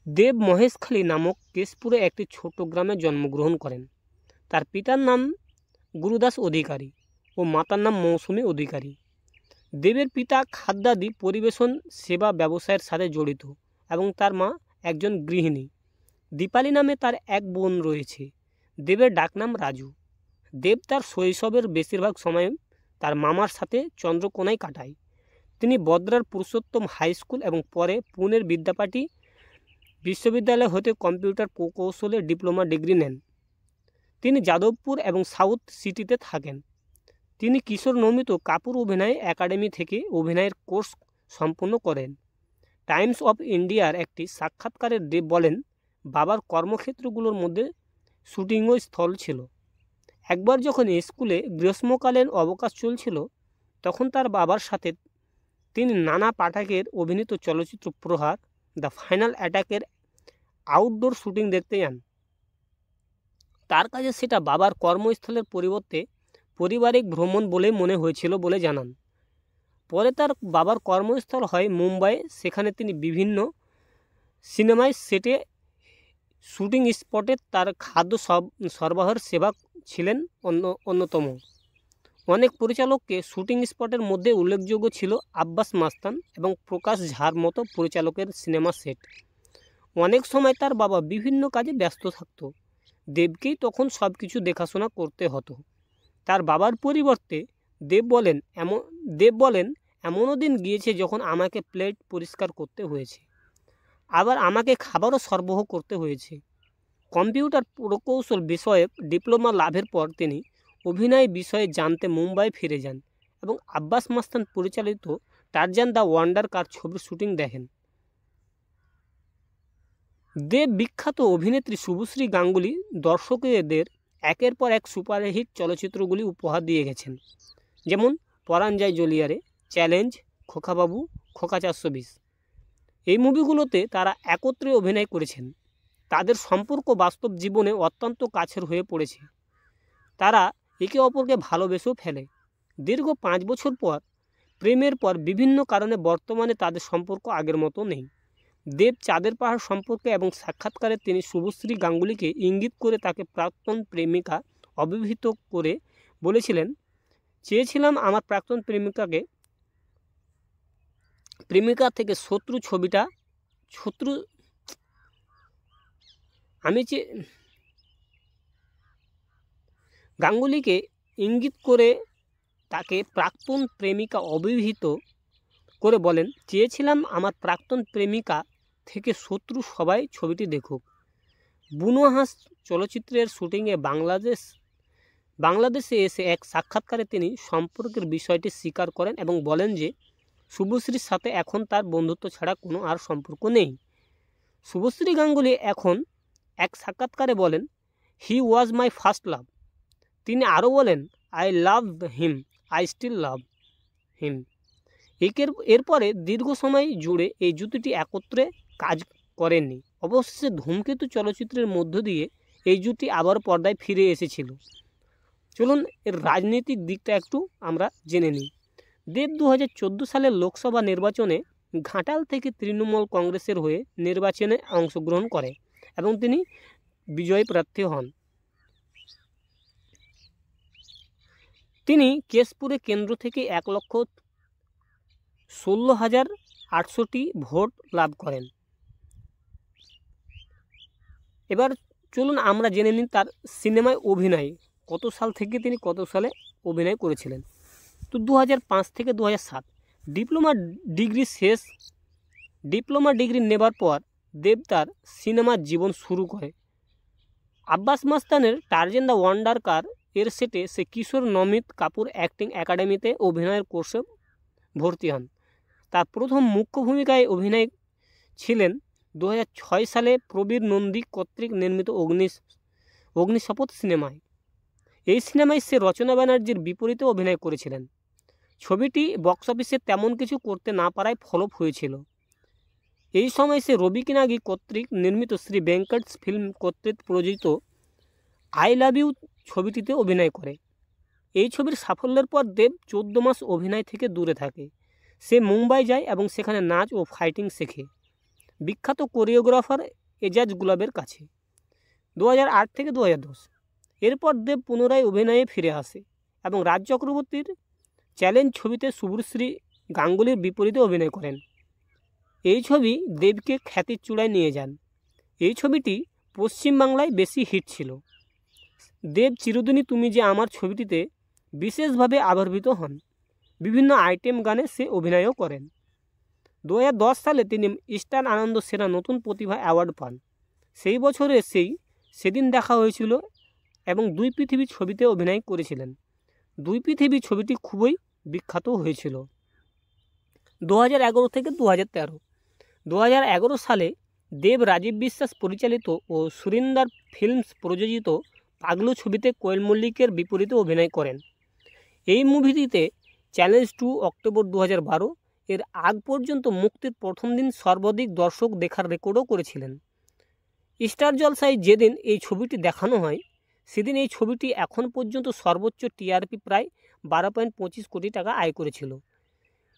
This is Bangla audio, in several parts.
দেব মহেশখালী নামক কেশপুরে একটি ছোট গ্রামে জন্মগ্রহণ করেন। তার পিতার নাম গুরুদাস অধিকারী ও মাতার নাম মৌসুমী অধিকারী। দেবের পিতা খাদ্যাদি পরিবেশন সেবা ব্যবসায়ের সাথে জড়িত এবং তার মা একজন গৃহিণী। দীপালি নামে তার এক বোন রয়েছে। দেবের ডাকনাম রাজু। দেব তার শৈশবের বেশিরভাগ সময় তার মামার সাথে চন্দ্রকোনায় কাটায়। তিনি বদ্রার পুরুষোত্তম হাই স্কুল এবং পরে পুনের বিদ্যাপীঠ বিশ্ববিদ্যালয় হতে কম্পিউটার প্রকৌশলে ডিপ্লোমা ডিগ্রি নেন। তিনি যাদবপুর এবং সাউথ সিটিতে থাকেন। তিনি কিশোর নমিত কাপুর অভিনয় একাডেমি থেকে অভিনয়ের কোর্স সম্পূর্ণ করেন। টাইমস অফ ইন্ডিয়ার একটি সাক্ষাৎকারে দেব বলেন, বাবার কর্মক্ষেত্রগুলোর মধ্যে শুটিংও স্থল ছিল। একবার যখন স্কুলে গ্রীষ্মকালীন অবকাশ চলছিল, তখন তার বাবার সাথে তিনি নানা পাঠকের অভিনীত চলচ্চিত্র প্রহার, দ্য ফাইনাল অ্যাটাকের আউটডোর শুটিং দেখতে যান। তার কাছে সেটা বাবার কর্মস্থলের পরিবর্তে পারিবারিক ভ্রমণ বলে মনে হয়েছিল বলে জানান। পরে তার বাবার কর্মস্থল হয় মুম্বাই। সেখানে তিনি বিভিন্ন সিনেমায় সেটে শুটিং স্পটে তার খাদ্য সরবরাহের সেবা ছিলেন অন্যতম। অনেক পরিচালককে শুটিং স্পটের মধ্যে উল্লেখযোগ্য ছিল আব্বাস মাস্তান এবং প্রকাশ ঝার মতো পরিচালকের সিনেমা সেট। অনেক সময় তার বাবা বিভিন্ন কাজে ব্যস্ত থাকত। দেবকেই তখন সব কিছু দেখাশোনা করতে হতো। তার বাবার পরিবর্তে দেব বলেন এমনও দিন গিয়েছে যখন আমাকে প্লেট পরিষ্কার করতে হয়েছে, আবার আমাকে খাবারও সরবরাহ করতে হয়েছে। কম্পিউটার প্রকৌশল বিষয়ে ডিপ্লোমা লাভের পর তিনি অভিনয় বিষয়ে জানতে মুম্বাই ফিরে যান এবং আব্বাস মাস্তান পরিচালিত টারজান দ্য ওয়ান্ডার কার ছবির শুটিং দেখেন। দেব বিখ্যাত অভিনেত্রী শুভশ্রী গাঙ্গুলি দর্শকদের একের পর এক সুপারহিট চলচ্চিত্রগুলি উপহার দিয়ে গেছেন, যেমন পরাণ যায় জ্বলিয়ারে, চ্যালেঞ্জ, খোকাবাবু, খোকা 420। এই মুভিগুলোতে তারা একত্রে অভিনয় করেছেন। তাদের সম্পর্ক বাস্তব জীবনে অত্যন্ত কাছের হয়ে পড়েছে। তারা একে অপরকে ভালোবেসেও ফেলে। দীর্ঘ 5 বছর পর প্রেমের পর বিভিন্ন কারণে বর্তমানে তাদের সম্পর্ক আগের মতো নেই। দেব চাঁদের পাহাড় সম্পর্কে এবং সাক্ষাৎকারে তিনি শুভশ্রী গাঙ্গুলিকে ইঙ্গিত করে তাকে প্রাক্তন প্রেমিকা অভিহিত করে বলেছিলেন, চেয়েছিলাম আমার প্রাক্তন প্রেমিকা থেকে গাঙ্গুলিকে ইঙ্গিত করে তাকে প্রাক্তন প্রেমিকা অভিহিত করে বলেন, চেয়েছিলাম আমার প্রাক্তন প্রেমিকা থেকে শত্রু সবাই ছবিটি দেখুক। বুনো হাঁস চলচ্চিত্রের শুটিংয়ে বাংলাদেশে এসে এক সাক্ষাৎকারে তিনি সম্পর্কের বিষয়টি স্বীকার করেন এবং বলেন যে শুভশ্রীর সাথে এখন তার বন্ধুত্ব ছাড়া কোনো আর সম্পর্ক নেই। শুভশ্রী গাঙ্গুলি এখন এক সাক্ষাৎকারে বলেন, হি ওয়াজ মাই ফার্স্ট লাভ। তিনি আরও বলেন, I love him, I still love him. এরপরে দীর্ঘ সময় জুড়ে এই জুটিটি একত্রে কাজ করেননি। অবশেষে ধূমকেতু চলচ্চিত্রের মধ্য দিয়ে এই জুটি আবার পর্দায় ফিরে এসেছিল। চলুন এর রাজনৈতিক দিকটা একটু আমরা জেনে নিই। দেব 2014 সালের লোকসভা নির্বাচনে ঘাটাল থেকে তৃণমূল কংগ্রেসের হয়ে নির্বাচনে অংশগ্রহণ করে এবং তিনি বিজয়ী প্রার্থী হন। তিনি কেশপুরে কেন্দ্র থেকে 1,16,800টি ভোট লাভ করেন। এবার চলুন আমরা জেনে নিন তার সিনেমায় অভিনয় কত সাল থেকে তিনি কত সালে অভিনয় করেছিলেন। তো 2005 থেকে 2007 ডিপ্লোমা ডিগ্রি নেবার পর দেব তার সিনেমার জীবন শুরু করে। আব্বাস মাস্তানের টারজান দ্য ওয়ান্ডার কার এর সেটে সে কিশোর নমিত কাপুর অ্যাক্টিং একাডেমিতে অভিনয়ের কোর্সে ভর্তি হন। তার প্রথম মুখ্য ভূমিকায় অভিনয় ছিলেন 2006 সালে প্রবীর নন্দী কর্তৃক নির্মিত অগ্নিশপথ সিনেমায়। এই সিনেমায় সে রচনা ব্যানার্জির বিপরীতে অভিনয় করেছিলেন। ছবিটি বক্স অফিসে তেমন কিছু করতে না পারায় ফ্লপ হয়েছিল। এই সময় সে রবি কিনাগি কর্তৃক নির্মিত শ্রী ভেঙ্কটস ফিল্ম কর্তৃক প্রযোজিত আই লাভ ইউ ছবিটিতে অভিনয় করে। এই ছবির সাফল্যের পর দেব 14 মাস অভিনয় থেকে দূরে থাকে। সে মুম্বাই যায় এবং সেখানে নাচ ও ফাইটিং শেখে। বিখ্যাত কোরিওগ্রাফার এজাজ গুলাবের কাছে। 2008 থেকে 2010 এরপর দেব পুনরায় অভিনয়ে ফিরে আসে এবং রাজ চক্রবর্তীর চ্যালেঞ্জ ছবিতে শুভশ্রী গাঙ্গুলির বিপরীতে অভিনয় করেন। এই ছবি দেবকে খ্যাতির চূড়ায় নিয়ে যান। এই ছবিটি পশ্চিমবাংলায় বেশি হিট ছিল। দেব চিরদিনই তুমি যে আমার ছবিটিতে বিশেষভাবে আবির্ভূত হন। বিভিন্ন আইটেম গানে সে অভিনয়ও করেন। 2010 সালে তিনি স্টার আনন্দ সেরা নতুন প্রতিভা অ্যাওয়ার্ড পান। সেই বছরে সেদিন দেখা হয়েছিল এবং দুই পৃথিবী ছবিতে অভিনয় করেছিলেন। দুই পৃথিবী ছবিটি খুবই বিখ্যাত হয়েছিল। 2011 থেকে 2013 2011 সালে দেব রাজীব বিশ্বাস পরিচালিত ও সুরিন্দর ফিল্মস প্রযোজিত পাগলু ছবিতে কোয়েল মল্লিকের বিপরীতে অভিনয় করেন। এই মুভিটিতে চ্যালেঞ্জ 2 অক্টোবর 2012 এর আগ পর্যন্ত মুক্তির প্রথম দিন সর্বাধিক দর্শক দেখার রেকর্ডও করেছিলেন। স্টার জলসায় যেদিন এই ছবিটি দেখানো হয় সেদিন এই ছবিটি এখন পর্যন্ত সর্বোচ্চ টিআরপি প্রায় 12.25 কোটি টাকা আয় করেছিল।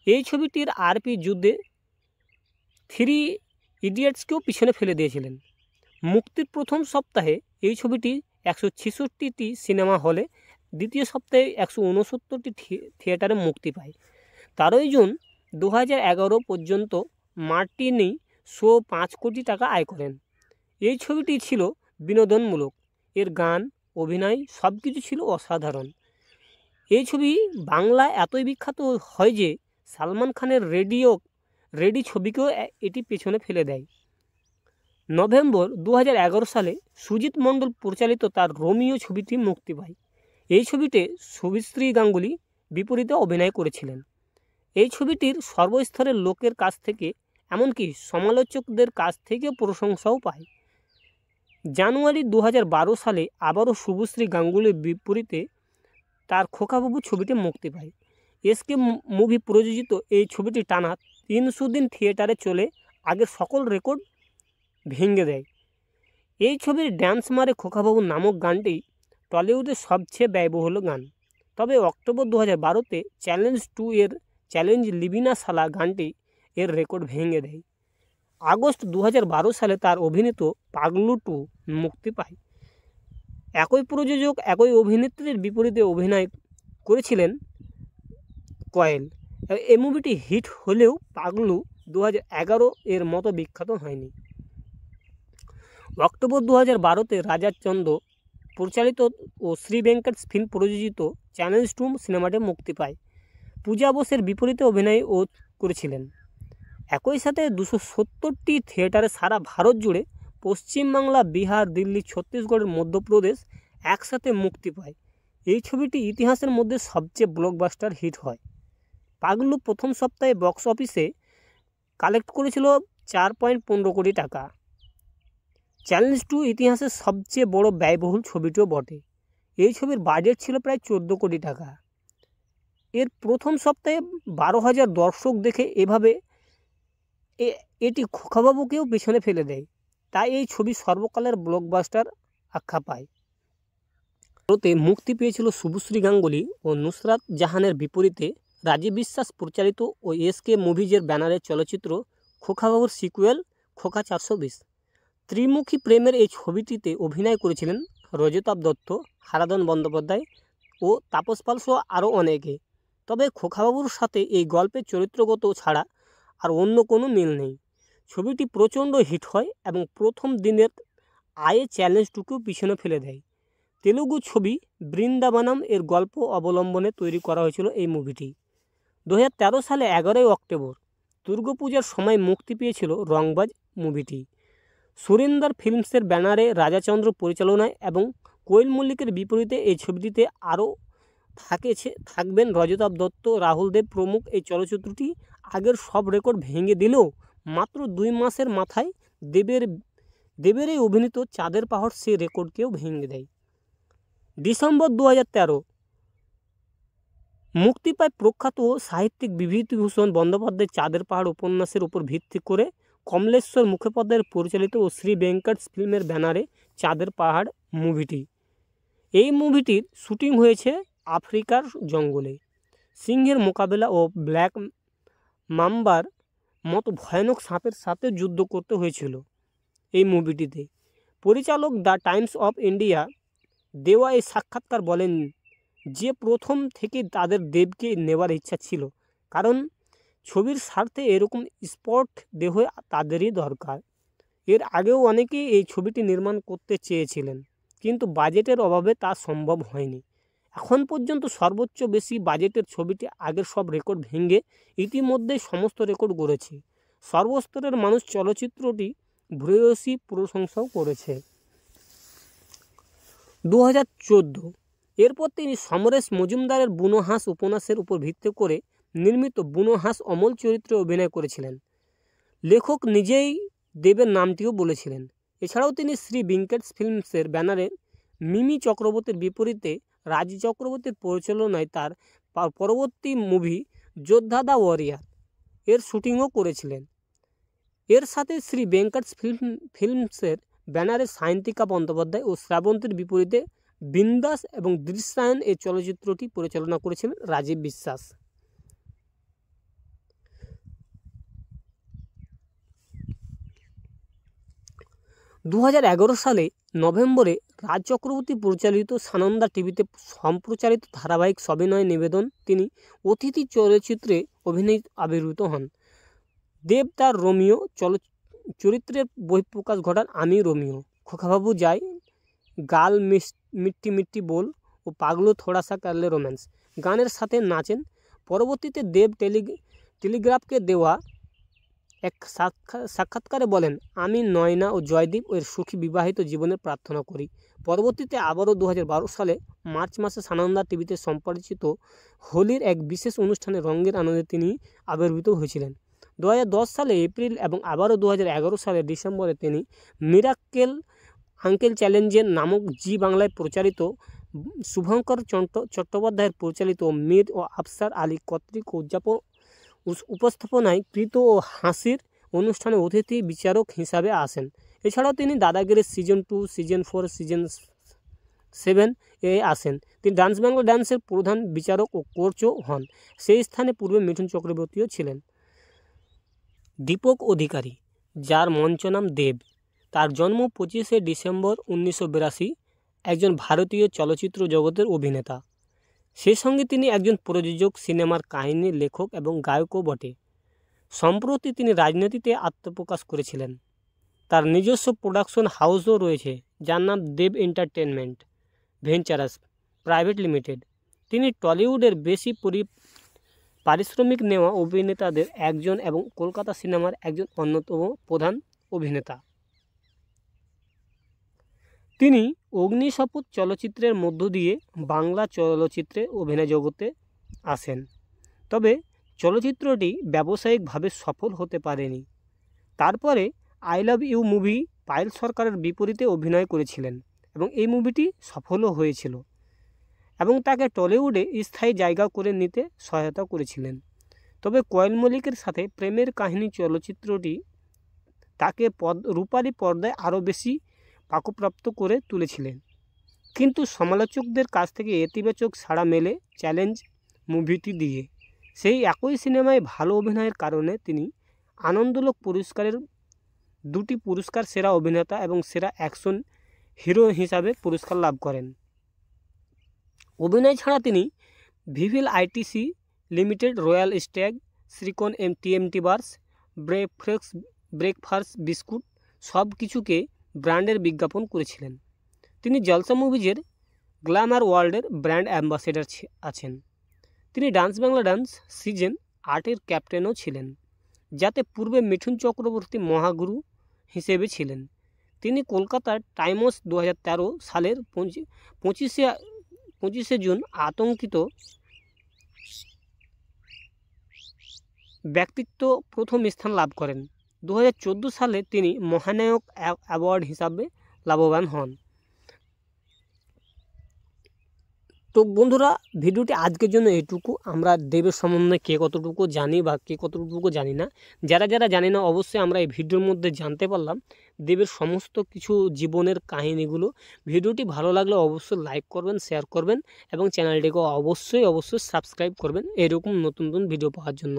এই ছবিটির আরপি যুদ্ধে 3 ইডিয়টসকেও পিছনে ফেলে দিয়েছিলেন। মুক্তির প্রথম সপ্তাহে এই ছবিটি 166টি সিনেমা হলে, দ্বিতীয় সপ্তাহে 169টি থিয়েটারে মুক্তি পায়। 13 জুন 2011 পর্যন্ত মার্টিনি শো 5 কোটি টাকা আয় করেন। এই ছবিটি ছিল বিনোদনমূলক, এর গান, অভিনয় সব কিছু ছিল অসাধারণ। এই ছবি বাংলায় এতই বিখ্যাত হয় যে সালমান খানের রেডি ছবিকেও এটি পেছনে ফেলে দেয়। নভেম্বর 2011 সালে সুজিত মণ্ডল পরিচালিত তার রোমিও ছবিটি মুক্তি পায়। এই ছবিতে শুভশ্রী গাঙ্গুলি বিপরীতে অভিনয় করেছিলেন। এই ছবিটির সর্বস্তরের লোকের কাছ থেকে, এমনকি সমালোচকদের কাছ থেকেও প্রশংসাও পায়। জানুয়ারি 2012 সালে আবারও শুভশ্রী গাঙ্গুলির বিপরীতে তার খোকাবাবু ছবিটি মুক্তি পায়। এসকে মুভি প্রযোজিত এই ছবিটি টানা 300 দিন থিয়েটারে চলে আগের সকল রেকর্ড ভেঙে দেয়। এই ছবির ড্যান্স মারে খোকাবাবু নামক গানটি টলিউডের সবচেয়ে ব্যয়বহুল গান। তবে অক্টোবর 2012-তে চ্যালেঞ্জ 2 এর চ্যালেঞ্জ লিবিনা সালা গানটি এর রেকর্ড ভেঙে দেয়। আগস্ট 2012 সালে তার অভিনীত পাগলু 2 মুক্তি পায়। একই প্রযোজক একই অভিনেত্রীর বিপরীতে অভিনয় করেছিলেন কোয়েল। এই মুভিটি হিট হলেও পাগলু 2011 এর মতো বিখ্যাত হয়নি। অক্টোবর 2012-তে রাজা চন্দ পরিচালিত ও শ্রী ভেঙ্কট ফিল্ম প্রযোজিত চ্যালেঞ্জ 2 সিনেমাটি মুক্তি পায়। পূজা বোসের বিপরীতে অভিনয়ও করেছিলেন। একই সাথে 270টি থিয়েটারে সারা ভারত জুড়ে পশ্চিমবাংলা, বিহার, দিল্লি, ছত্তিশগড়ের মধ্যপ্রদেশ একসাথে মুক্তি পায়। এই ছবিটি ইতিহাসের মধ্যে সবচেয়ে ব্লকবাস্টার হিট হয়। পাগলু প্রথম সপ্তাহে বক্স অফিসে কালেক্ট করেছিল 4.15 কোটি টাকা। চ্যালেঞ্জ 2 ইতিহাসের সবচেয়ে বড় ব্যয়বহুল ছবিটিও বটে। এই ছবির বাজেট ছিল প্রায় 14 কোটি টাকা। এর প্রথম সপ্তাহে 12,000 দর্শক দেখে এটি খোকাবাবুকেও পেছনে ফেলে দেয়। তাই এই ছবি সর্বকালের ব্লকবাস্টার আখ্যা পায়। ভারতে মুক্তি পেয়েছিল শুভশ্রী গাঙ্গুলি ও নুসরাত জাহানের বিপরীতে রাজীব বিশ্বাস পরিচালিত ও এসকে মুভিজের ব্যানারে চলচ্চিত্র খোকাবাবুর সিকুয়েল খোকা 420। ত্রিমুখী প্রেমের এই ছবিটিতে অভিনয় করেছিলেন রজতাভ দত্ত, হারাধন বন্দ্যোপাধ্যায় ও তাপস পাল সহ আরও অনেকে। তবে খোকাবাবুর সাথে এই গল্পের চরিত্রগত ছাড়া আর অন্য কোনো মিল নেই। ছবিটি প্রচণ্ড হিট হয় এবং প্রথম দিনের আয়ে চ্যালেঞ্জ 2কেও পিছনে ফেলে দেয়। তেলুগু ছবি বৃন্দাবনম এর গল্প অবলম্বনে তৈরি করা হয়েছিল এই মুভিটি। 2013 সালে 11 অক্টোবর দুর্গাপূজার সময় মুক্তি পেয়েছিল রংবাজ মুভিটি। সুরিন্দর ফিল্মসের ব্যানারে রাজাচন্দ্র পরিচালনায় এবং কোয়েল মল্লিকের বিপরীতে এই ছবিটিতে আরও থাকবেন রজতাভ দত্ত, রাহুল দেব প্রমুখ। এই চলচ্চিত্রটি আগের সব রেকর্ড ভেঙে দিলেও মাত্র 2 মাসের মাথায় দেবের এই অভিনীত চাঁদের পাহাড় সে রেকর্ডকেও ভেঙে দেয়। ডিসেম্বর 2013 মুক্তি পায় প্রখ্যাত সাহিত্যিক বিভূতিভূষণ বন্দ্যোপাধ্যায়ের চাঁদের পাহাড় উপন্যাসের উপর ভিত্তি করে কমলেশ্বর মুখোপাধ্যায়ের পরিচালিত ও শ্রী ভেঙ্কট ফিল্মের ব্যানারে চাঁদের পাহাড় মুভিটি। এই মুভিটির শুটিং হয়েছে আফ্রিকার জঙ্গলে। সিংহের মোকাবেলা ও ব্ল্যাক মাম্বার মতো ভয়ানক সাপের সাথে যুদ্ধ করতে হয়েছিল এই মুভিটিতে। পরিচালক দ্য টাইমস অফ ইন্ডিয়া দেওয়া এই সাক্ষাৎকার বলেন যে প্রথম থেকে তাদের দেবকে নেওয়ার ইচ্ছা ছিল, কারণ ছবির স্বার্থে এরকম স্পট দেহ তাদেরই দরকার। এর আগেও অনেকেই এই ছবিটি নির্মাণ করতে চেয়েছিলেন, কিন্তু বাজেটের অভাবে তা সম্ভব হয়নি। এখন পর্যন্ত সর্বোচ্চ বেশি বাজেটের ছবিটি আগের সব রেকর্ড ভেঙে ইতিমধ্যেই সমস্ত রেকর্ড গড়েছে। সর্বস্তরের মানুষ চলচ্চিত্রটি ভূয়সী প্রশংসাও করেছে। 2014 এরপর তিনি সমরেশ মজুমদারের বুনো হাঁস উপন্যাসের উপর ভিত্তি করে নির্মিত বুনো হাঁস অমল চরিত্রে অভিনয় করেছিলেন। লেখক নিজেই দেবের নামটিও বলেছিলেন। এছাড়াও তিনি শ্রী ভেঙ্কটেশ ফিল্মসের ব্যানারে মিমি চক্রবর্তীর বিপরীতে রাজ চক্রবর্তীর পরিচালনায় তার পরবর্তী মুভি যোদ্ধা দ্য ওয়ারিয়ার এর শুটিংও করেছিলেন। এর সাথে শ্রী ভেঙ্কটেশ ফিল্মসের ব্যানারে সায়ন্তিকা বন্দ্যোপাধ্যায় ও শ্রাবন্তীর বিপরীতে বিন্দাস এবং দৃশ্যায়ন এই চলচ্চিত্রটি পরিচালনা করেছিলেন রাজীব বিশ্বাস। 2011 সালে নভেম্বরে রাজ চক্রবর্তী পরিচালিত সানন্দা টিভিতে সম্প্রচারিত ধারাবাহিক সবিনয় নিবেদন তিনি অতিথি চলচ্চিত্রে অভিনয় আবির্ভূত হন। দেব তার রোমিও চরিত্রের বহিঃপ্রকাশ ঘটান আমি রোমিও, খোকাবাবু যায়, গাল মিট্টি মিট্টি বল ও পাগলো থোড়া সা করলে রোম্যান্স গানের সাথে নাচেন। পরবর্তীতে দেব টেলিগ্রাফকে দেওয়া এক সাক্ষাৎকারে বলেন, আমি নয়না ও জয়দীপ এর সুখী বিবাহিত জীবনের প্রার্থনা করি। পরবর্তীতে আবারও 2012 সালে মার্চ মাসে সানন্দা টিভিতে সম্প্রচারিত হোলির এক বিশেষ অনুষ্ঠানে রঙের আনন্দে তিনি আবির্ভূত হয়েছিলেন। 2010 সালে এপ্রিল এবং আবারও 2011 সালে ডিসেম্বরে তিনি মিরাক্কেল আঙ্কেল চ্যালেঞ্জের নামক জি বাংলায় প্রচারিত শুভঙ্কর চট্টোপাধ্যায়ের পরিচালিত মীর ও আফসার আলী কর্তৃক উপস্থাপনায় কৃত ও হাসির অনুষ্ঠানে অতিথি বিচারক হিসাবে আসেন। এছাড়াও তিনি দাদাগিরি সিজন 2, সিজন 4, সিজন 7 এ আসেন। তিনি ডান্স বাংলা ডান্সের প্রধান বিচারক ও কোচও হন। সেই স্থানে পূর্বে মিঠুন চক্রবর্তীও ছিলেন। দীপক অধিকারী, যার মঞ্চ নাম দেব, তার জন্ম 25শে ডিসেম্বর 1982, একজন ভারতীয় চলচ্চিত্র জগতের অভিনেতা। সেই সঙ্গে তিনি একজন প্রযোজক, সিনেমার কাহিনী লেখক এবং গায়কও বটে। সম্প্রতি তিনি রাজনীতিতে আত্মপ্রকাশ করেছিলেন। তার নিজস্ব প্রোডাকশন হাউসও রয়েছে, যার নাম দেব এন্টারটেনমেন্ট ভেঞ্চারাস প্রাইভেট লিমিটেড। তিনি টলিউডের বেশি পারিশ্রমিক নেওয়া অভিনেতাদের একজন এবং কলকাতা সিনেমার একজন অন্যতম প্রধান অভিনেতা। তিনি অগ্নিশপথ চলচ্চিত্রের মধ্য দিয়ে বাংলা চলচ্চিত্রে অভিনয় জগতে আসেন, তবে চলচ্চিত্রটি ব্যবসায়িকভাবে সফল হতে পারেনি। তারপরে I love you movie Payel সরকারের বিপরীতে অভিনয় করেছিলেন এবং এই মুভিটি সফলও হয়েছিল এবং তাকে টলিউডে স্থায়ী জায়গা করে নিতে সহায়তা করেছিলেন। তবে কোয়েল মল্লিকের সাথে প্রেমের কাহিনী চলচ্চিত্রটি তাকে রূপালী পর্দায় আরও বেশি পাকপ্রাপ্ত করে তুলেছিলেন, কিন্তু সমালোচকদের কাছ থেকে ইতিবাচক সাড়া মেলে চ্যালেঞ্জ মুভিটি দিয়ে। সেই একই সিনেমায় ভালো অভিনয়ের কারণে তিনি আনন্দলোক পুরস্কারের 2টি পুরস্কার, সেরা অভিনেতা এবং সেরা অ্যাকশন হিরো হিসাবে পুরস্কার লাভ করেন। অভিনয় ছাড়া তিনি Vivel ITC limited, royal stag, Srikon TMT bars, breakfast biscuit সব কিছুকে ব্র্যান্ডের বিজ্ঞাপন করেছিলেন। তিনি জলসা মুভিজের গ্ল্যামার ওয়ার্ল্ডের ব্র্যান্ড অ্যাম্বাসেডর আছেন। তিনি ডান্স বাংলা ডান্স সিজন 8 ক্যাপ্টেনও ছিলেন, যাতে পূর্বে মিঠুন চক্রবর্তী মহাগুরু হিসেবে ছিলেন। তিনি কলকাতার টাইমস 2013 সালের 25শে জুন আতঙ্কিত ব্যক্তিত্ব প্রথম স্থান লাভ করেন। 2014 সালে তিনি মহানায়ক অ্যাওয়ার্ড হিসাবে লাভবান হন। তো বন্ধুরা, ভিডিওটি আজকের জন্য এইটুকু। আমরা দেবের সম্বন্ধে কে কতটুকু জানি বা কে কতটুকু জানি না, যারা জানি না অবশ্যই আমরা এই ভিডিওর মধ্যে জানতে পারলাম দেবের সমস্ত কিছু জীবনের কাহিনীগুলো। ভিডিওটি ভালো লাগলে অবশ্যই লাইক করবেন, শেয়ার করবেন এবং চ্যানেলটিকে অবশ্যই সাবস্ক্রাইব করবেন এরকম নতুন ভিডিও পাওয়ার জন্য।